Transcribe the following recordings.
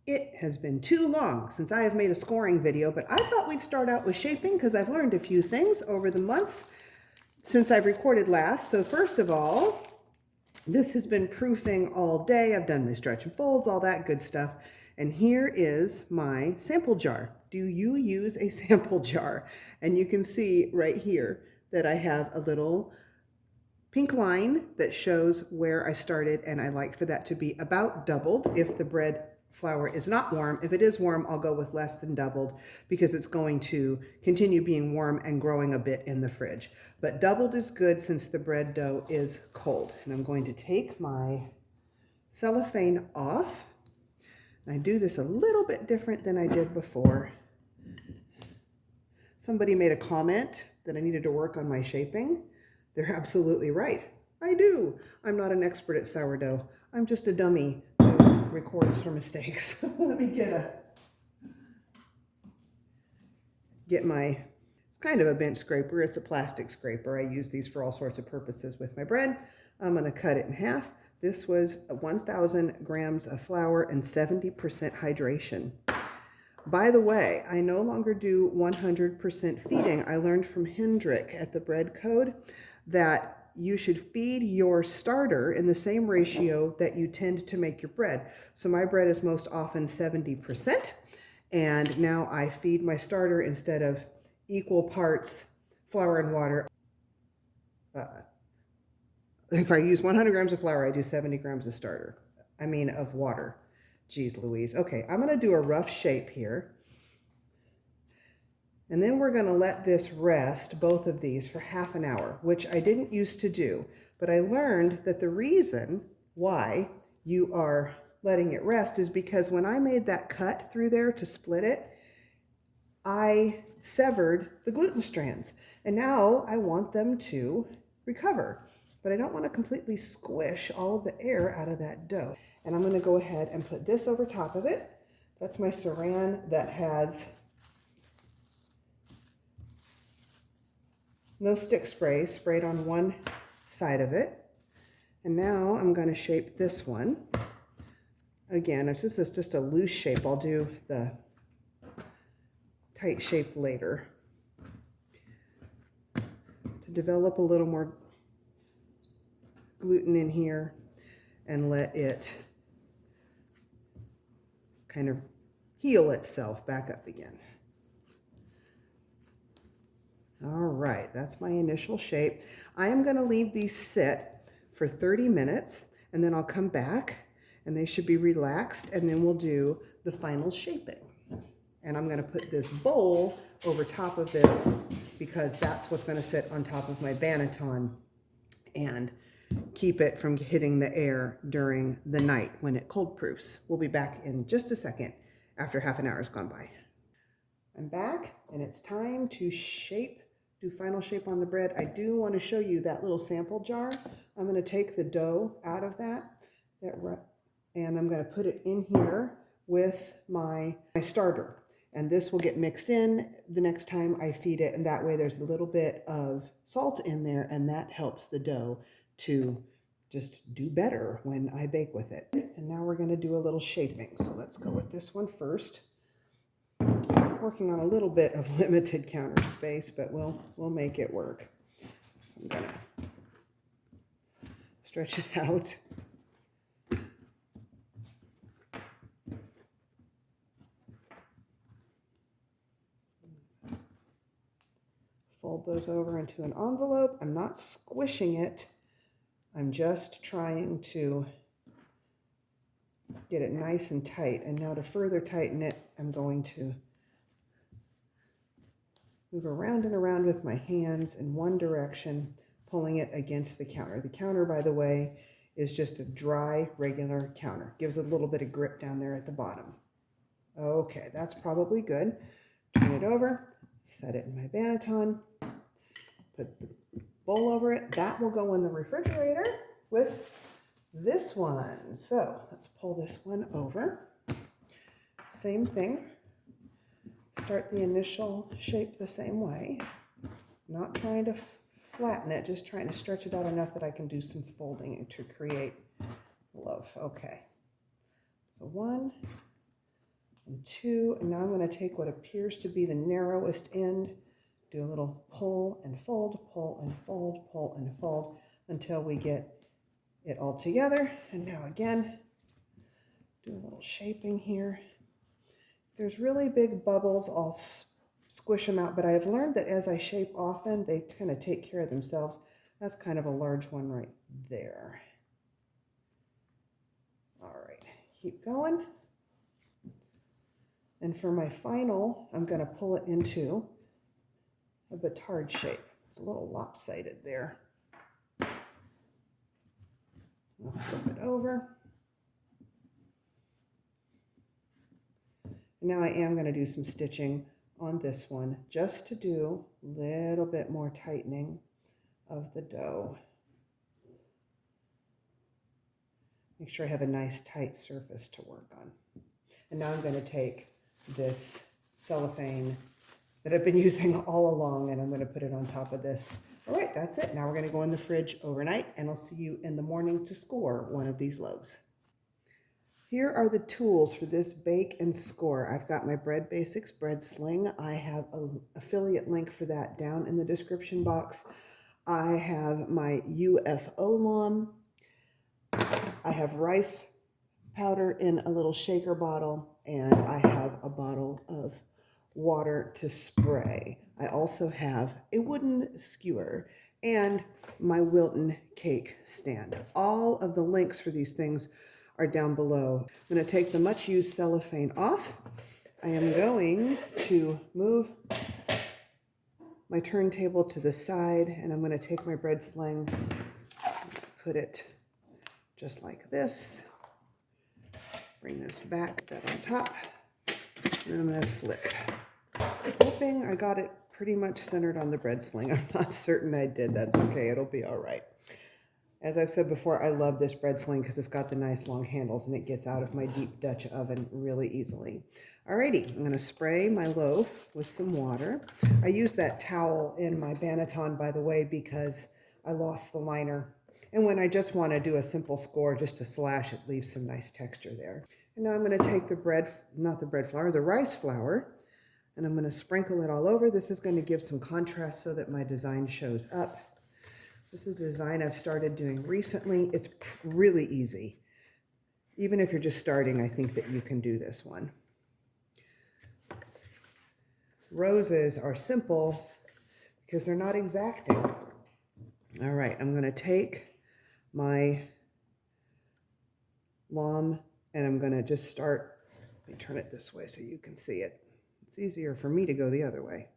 It has been too long since I have made a scoring video, but I thought we'd start out with shaping because I've learned a few things over the months since I've recorded last. So first of all, this has been proofing all day. I've done my stretch and folds, all that good stuff. And here is my sample jar. Do you use a sample jar? And you can see right here that I have a little pink line that shows where I started, and I like for that to be about doubled if the bread flour is not warm. If it is warm, I'll go with less than doubled because it's going to continue being warm and growing a bit in the fridge. But doubled is good since the bread dough is cold. And I'm going to take my cellophane off. And I do this a little bit different than I did before. Somebody made a comment that I needed to work on my shaping. They're absolutely right. I do. I'm not an expert at sourdough. I'm just a dummy who records her mistakes. Let me get my, it's kind of a bench scraper. It's a plastic scraper. I use these for all sorts of purposes with my bread. I'm going to cut it in half. This was 1,000 grams of flour and 70% hydration. By the way, I no longer do 100% feeding. I learned from Hendrik at the Bread Code that you should feed your starter in the same ratio that you tend to make your bread. So my bread is most often 70%, and now I feed my starter instead of equal parts flour and water. If I use 100 grams of flour, I do 70 grams of starter. Of water. Geez Louise. Okay, I'm gonna do a rough shape here. And then we're gonna let this rest, both of these, for half an hour, which I didn't used to do. But I learned that the reason why you are letting it rest is because when I made that cut through there to split it, I severed the gluten strands. And now I want them to recover. But I don't want to completely squish all of the air out of that dough. And I'm going to go ahead and put this over top of it. That's my saran that has no stick spray, sprayed on one side of it. And now I'm going to shape this one. Again, this is just a loose shape. I'll do the tight shape later to develop a little more gluten in here and let it kind of heal itself back up again. All right, that's my initial shape. I am going to leave these sit for 30 minutes and then I'll come back and they should be relaxed, and then we'll do the final shaping. And I'm going to put this bowl over top of this because that's what's going to sit on top of my Banneton and keep it from hitting the air during the night when it cold proofs. We'll be back in just a second after half an hour has gone by. I'm back and it's time to do final shape on the bread. I do want to show you that little sample jar. I'm going to take the dough out of that and I'm going to put it in here with my starter. And this will get mixed in the next time I feed it, and that way there's a little bit of salt in there, and that helps the dough to just do better when I bake with it. And now we're going to do a little shaping. So let's go with this one first. Working on a little bit of limited counter space, but we'll make it work. So I'm going to stretch it out. Fold those over into an envelope. I'm not squishing it. I'm just trying to get it nice and tight. And now to further tighten it, I'm going to move around and around with my hands in one direction, pulling it against the counter. The counter, by the way, is just a dry, regular counter. Gives it a little bit of grip down there at the bottom. Okay, that's probably good. Turn it over. Set it in my Banneton, put the bowl over it. That will go in the refrigerator with this one. So let's pull this one over. Same thing. Start the initial shape the same way. Not trying to flatten it, just trying to stretch it out enough that I can do some folding to create a loaf. Okay. So 1, and 2. And now I'm going to take what appears to be the narrowest end, do a little pull and fold, pull and fold, pull and fold until we get it all together. And now again, do a little shaping here. If there's really big bubbles, I'll squish them out, but I've learned that as I shape often, they kind of take care of themselves. That's kind of a large one right there. All right, keep going. And for my final, I'm going to pull it into a batard shape. It's a little lopsided there. I'll flip it over. And now I am going to do some stitching on this one just to do a little bit more tightening of the dough. Make sure I have a nice tight surface to work on. And now I'm going to take this cellophane that I've been using all along and I'm going to put it on top of this. All right, that's it. Now we're going to go in the fridge overnight and I'll see you in the morning to score one of these loaves. Here are the tools for this bake and score. I've got my Bread Basics bread sling. I have an affiliate link for that down in the description box. I have my UFO lawn. I have rice powder in a little shaker bottle, and I have a bottle of water to spray. I also have a wooden skewer and my Wilton cake stand. All of the links for these things are down below. I'm going to take the much used cellophane off. I am going to move my turntable to the side and I'm going to take my bread sling, put it just like this, bring this back, that on top, and I'm going to flip. Hoping I got it pretty much centered on the bread sling. I'm not certain I did. That's okay. It'll be all right. As I've said before, I love this bread sling because it's got the nice long handles and it gets out of my deep Dutch oven really easily. Alrighty, I'm going to spray my loaf with some water. I use that towel in my Banneton, by the way, because I lost the liner. And when I just want to do a simple score, just to slash, it leaves some nice texture there. And now I'm going to take the the rice flour, and I'm going to sprinkle it all over. This is going to give some contrast so that my design shows up. This is a design I've started doing recently. It's really easy. Even if you're just starting, I think that you can do this one. Roses are simple because they're not exacting. All right, I'm going to take my lawn and I'm going to just start, let me turn it this way so you can see it. It's easier for me to go the other way.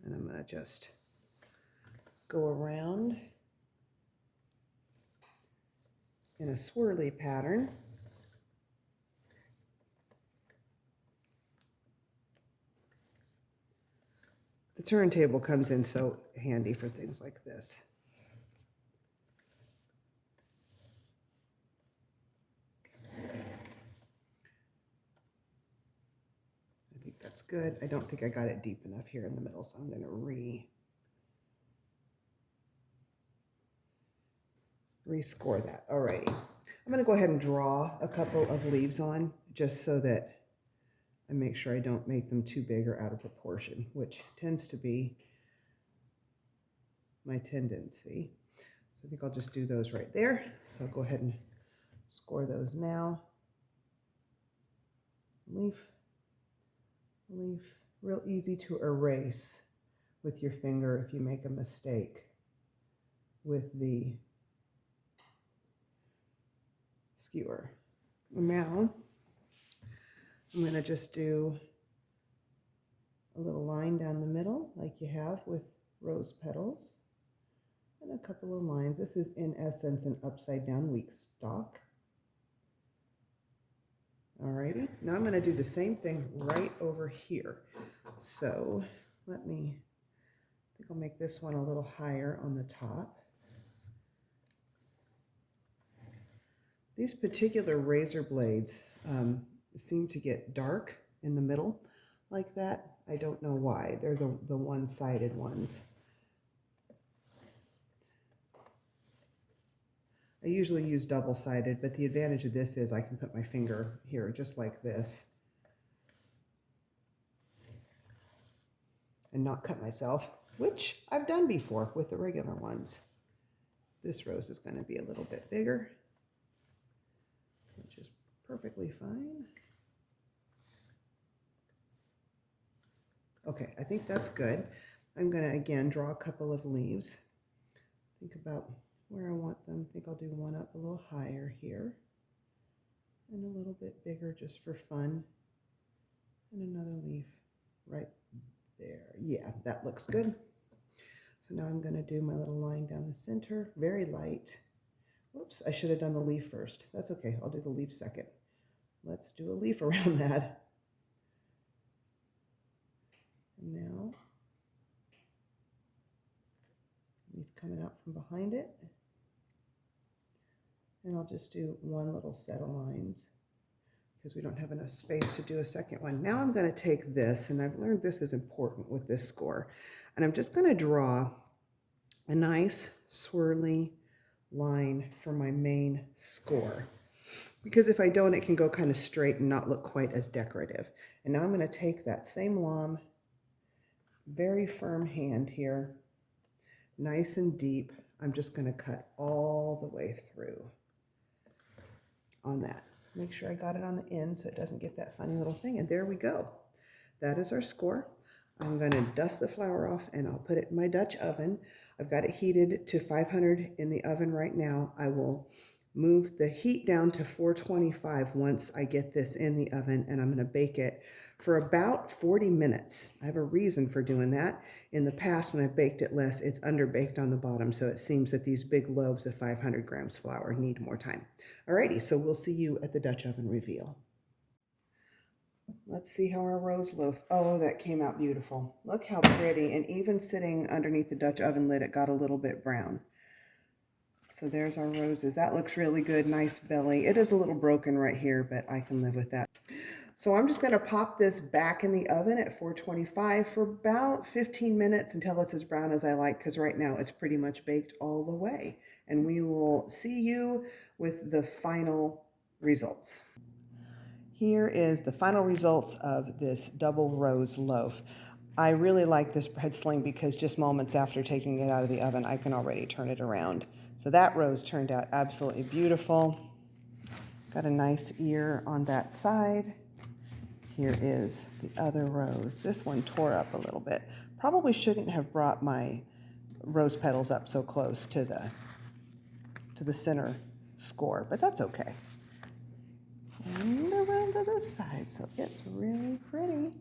And I'm going to just go around in a swirly pattern. The turntable comes in so handy for things like this. I think that's good. I don't think I got it deep enough here in the middle, so I'm going to rescore that. Alrighty. I'm going to go ahead and draw a couple of leaves on just so that I make sure I don't make them too big or out of proportion, which tends to be my tendency. So I think I'll just do those right there. So I'll go ahead and score those now. Leaf, leaf, real easy to erase with your finger if you make a mistake with the skewer. Now, I'm going to just do a little line down the middle like you have with rose petals and a couple of lines. This is in essence an upside down weak stalk. Alrighty, now I'm going to do the same thing right over here. So I think I'll make this one a little higher on the top. These particular razor blades seem to get dark in the middle like that. I don't know why. They're the one-sided ones. I usually use double-sided, but the advantage of this is I can put my finger here just like this and not cut myself, which I've done before with the regular ones. This rose is going to be a little bit bigger, which is perfectly fine. Okay, I think that's good. I'm going to, again, draw a couple of leaves. Think about where I want them. I think I'll do one up a little higher here and a little bit bigger just for fun. And another leaf right there. Yeah, that looks good. So now I'm going to do my little line down the center, very light. Whoops, I should have done the leaf first. That's okay, I'll do the leaf second. Let's do a leaf around that. And now, leaf coming out from behind it. And I'll just do one little set of lines because we don't have enough space to do a second one. Now I'm going to take this, and I've learned this is important with this score, and I'm just going to draw a nice swirly line for my main score, because if I don't, it can go kind of straight and not look quite as decorative. And now I'm going to take that same lom, very firm hand here, nice and deep. I'm just going to cut all the way through on that. Make sure I got it on the end so it doesn't get that funny little thing. And there we go. That is our score. I'm going to dust the flour off and I'll put it in my Dutch oven. I've got it heated to 500 in the oven right now. I will move the heat down to 425 once I get this in the oven, and I'm going to bake it for about 40 minutes. I have a reason for doing that. In the past, when I've baked it less, it's underbaked on the bottom, so it seems that these big loaves of 500 grams flour need more time. Alrighty, so we'll see you at the Dutch oven reveal. Let's see how our rose loaf, oh, that came out beautiful. Look how pretty, and even sitting underneath the Dutch oven lid, it got a little bit brown. So there's our roses. That looks really good, nice belly. It is a little broken right here, but I can live with that. So I'm just gonna pop this back in the oven at 425 for about 15 minutes until it's as brown as I like, because right now it's pretty much baked all the way. And we will see you with the final results. Here is the final results of this double rose loaf. I really like this bread sling because just moments after taking it out of the oven, I can already turn it around. So that rose turned out absolutely beautiful. Got a nice ear on that side. Here is the other rose. This one tore up a little bit. Probably shouldn't have brought my rose petals up so close to the center score, but that's okay. And around to this side, so it's really pretty.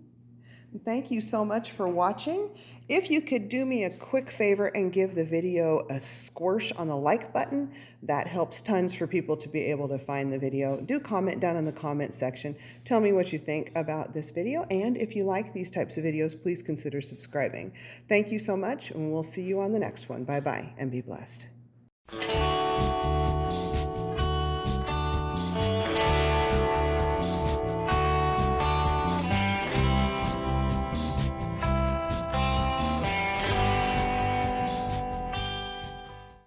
Thank you so much for watching. If you could do me a quick favor and give the video a squish on the like button, that helps tons for people to be able to find the video. Do comment down in the comment section. Tell me what you think about this video, and if you like these types of videos, please consider subscribing. Thank you so much, and we'll see you on the next one. Bye-bye, and be blessed.